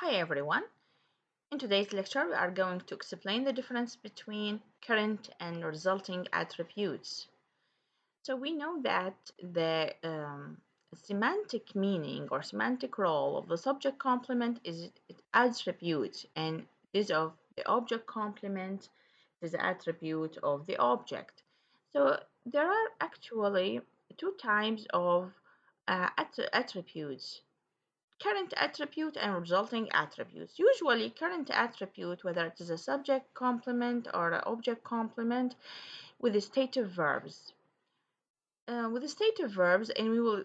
Hi everyone. In today's lecture, we are going to explain the difference between current and resulting attributes. So we know that the semantic meaning or semantic role of the subject complement is it attribute, and is of the object complement is the attribute of the object. So there are actually two types of attributes: current attribute and resulting attributes. Usually, current attribute, whether it is a subject complement or an object complement, with the stative verbs. With the stative verbs, and we will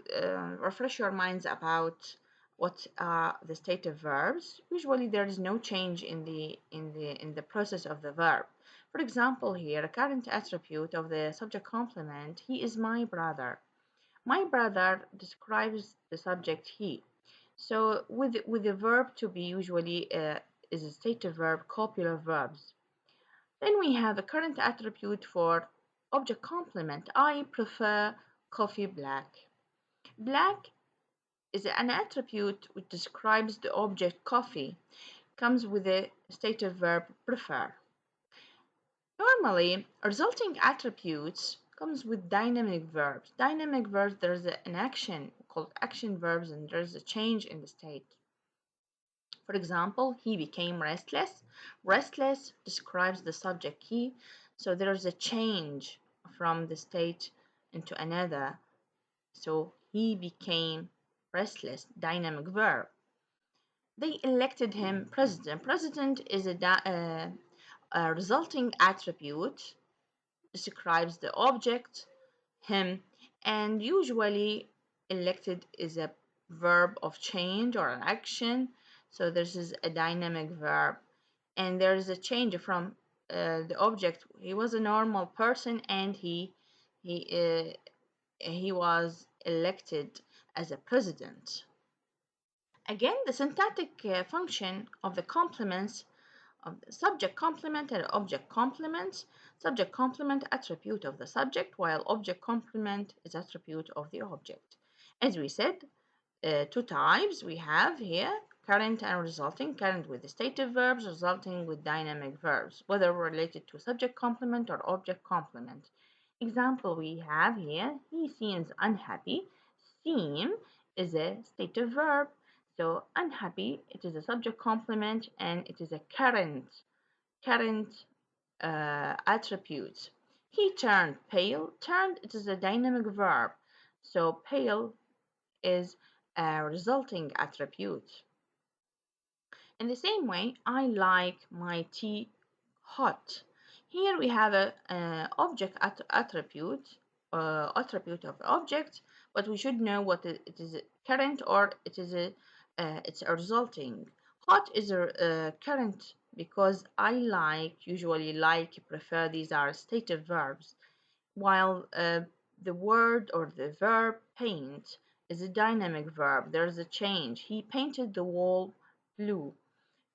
refresh your minds about what are the stative verbs. Usually, there is no change in the process of the verb. For example, here, a current attribute of the subject complement: he is my brother. My brother describes the subject he. So with the verb to be, usually is a stative verb, copular verbs. Then we have a current attribute for object complement. I prefer coffee black. Black is an attribute which describes the object coffee, comes with a stative verb prefer. Normally, resulting attributes comes with dynamic verbs. Dynamic verbs, there's an action called action verbs, and there's a change in the state. For example, he became restless. Restless describes the subject he, so there's a change from the state into another. So he became restless, dynamic verb. They elected him president. President is a resulting attribute, describes the object, him, and usually elected is a verb of change or an action. So this is a dynamic verb, and there is a change from the object. He was a normal person, and he he was elected as a president. Again, the syntactic function of the complements of the subject complement and object complement. Subject complement attribute of the subject, while object complement is attribute of the object. As we said, two types we have here: current and resulting. Current with the stative verbs, resulting with dynamic verbs, whether related to subject complement or object complement. Example we have here: he seems unhappy. Seem is a stative verb, so unhappy, it is a subject complement, and it is a current attribute. He turned pale. Turned, it is a dynamic verb, so pale is a resulting attribute. In the same way, I like my tea hot. Here we have a object attribute of the object, but we should know what it is: current, or it's a resulting. Hot is a current because I like, usually like, prefer, these are stative verbs, while the word or the verb paint is a dynamic verb. There's a change. He painted the wall blue.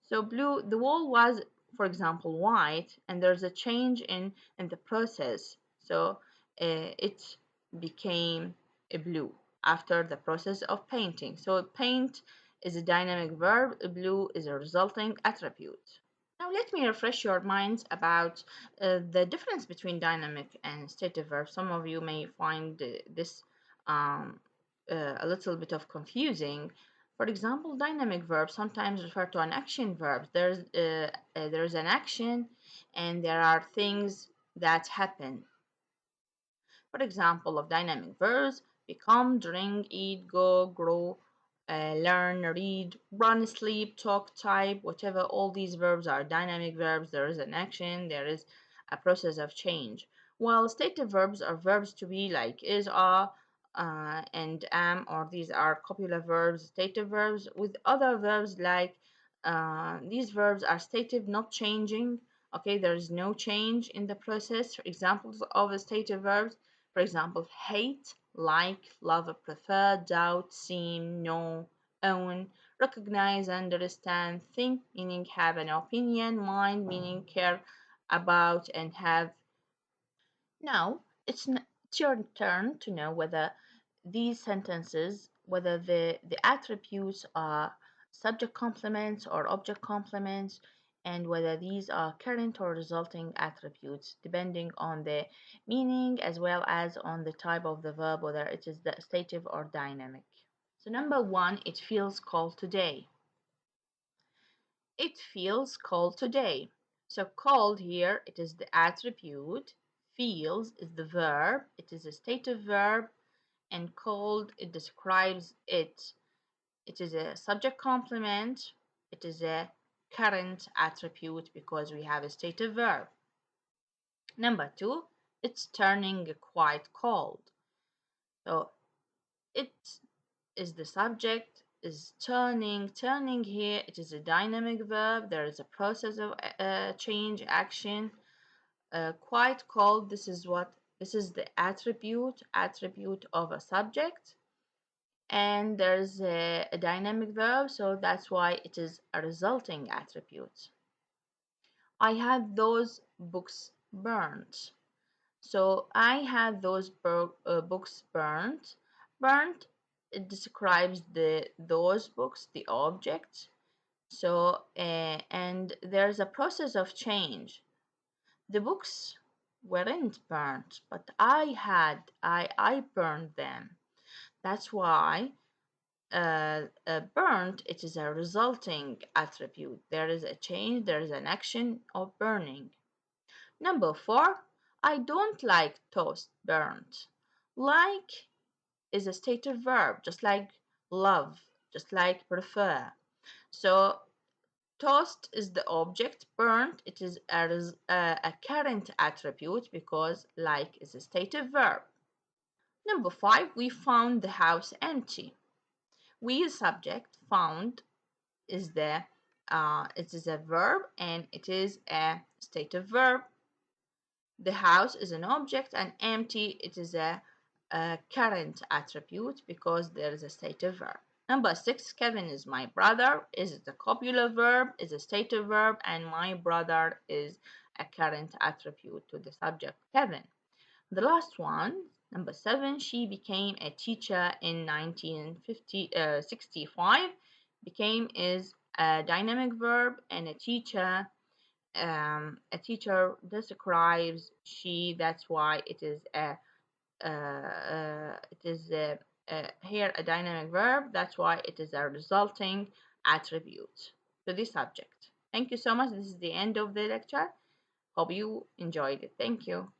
So blue, the wall was, for example, white, and there's a change in the process. So it became a blue after the process of painting. So paint is a dynamic verb, blue is a resulting attribute. Now let me refresh your minds about the difference between dynamic and stative verbs. Some of you may find this um, a little bit of confusing. For example, dynamic verbs sometimes refer to an action verb. There's an action, and there are things that happen. For example, of dynamic verbs: become, drink, eat, go, grow, learn, read, run, sleep, talk, type, whatever. All these verbs are dynamic verbs. There is an action, there is a process of change. While stative verbs are verbs to be, like is, are, and am, or these are copular verbs, stative verbs. With other verbs, like these verbs are stative, not changing. Okay, there is no change in the process. Examples of stative verbs: for example, hate, like, love, prefer, doubt, seem, know, own, recognize, understand, think, meaning have an opinion, mind, meaning care about and have. Now, it's your turn to know whether these sentences, whether the attributes are subject complements or object complements, and whether these are current or resulting attributes, depending on the meaning as well as on the type of the verb, whether it is the stative or dynamic. So number one, it feels cold today. It feels cold today. So cold here, it is the attribute. Feels is the verb. It is a stative verb. And cold, it describes it. It is a subject complement. It is a current attribute because we have a stative verb. Number two, it's turning quite cold. So it is the subject, is turning here. It is a dynamic verb. There is a process of change, action. Quite cold, this is the attribute of a subject. And there's a dynamic verb, so that's why it is a resulting attribute. I had those books burnt. So I had those books burnt. Burnt, it describes those books, the object. So and there's a process of change. The books weren't burnt, but I burned them. That's why burnt, it is a resulting attribute. There is a change, there is an action of burning. Number four, I don't like toast burnt. Like is a stative verb, just like love, just like prefer. So toast is the object, burnt, it is a current attribute because like is a stative verb. Number five, we found the house empty. We subject, found is the it is a verb and it is a stative verb. The house is an object and empty, it is a current attribute because there is a stative verb. Number six, Kevin is my brother, is the copular verb, is a stative verb, and my brother is a current attribute to the subject, Kevin. The last one, number seven, she became a teacher in 1965. Became is a dynamic verb, and a teacher describes she. That's why it is here a dynamic verb. That's why it is a resulting attribute to the subject. Thank you so much. This is the end of the lecture. Hope you enjoyed it. Thank you.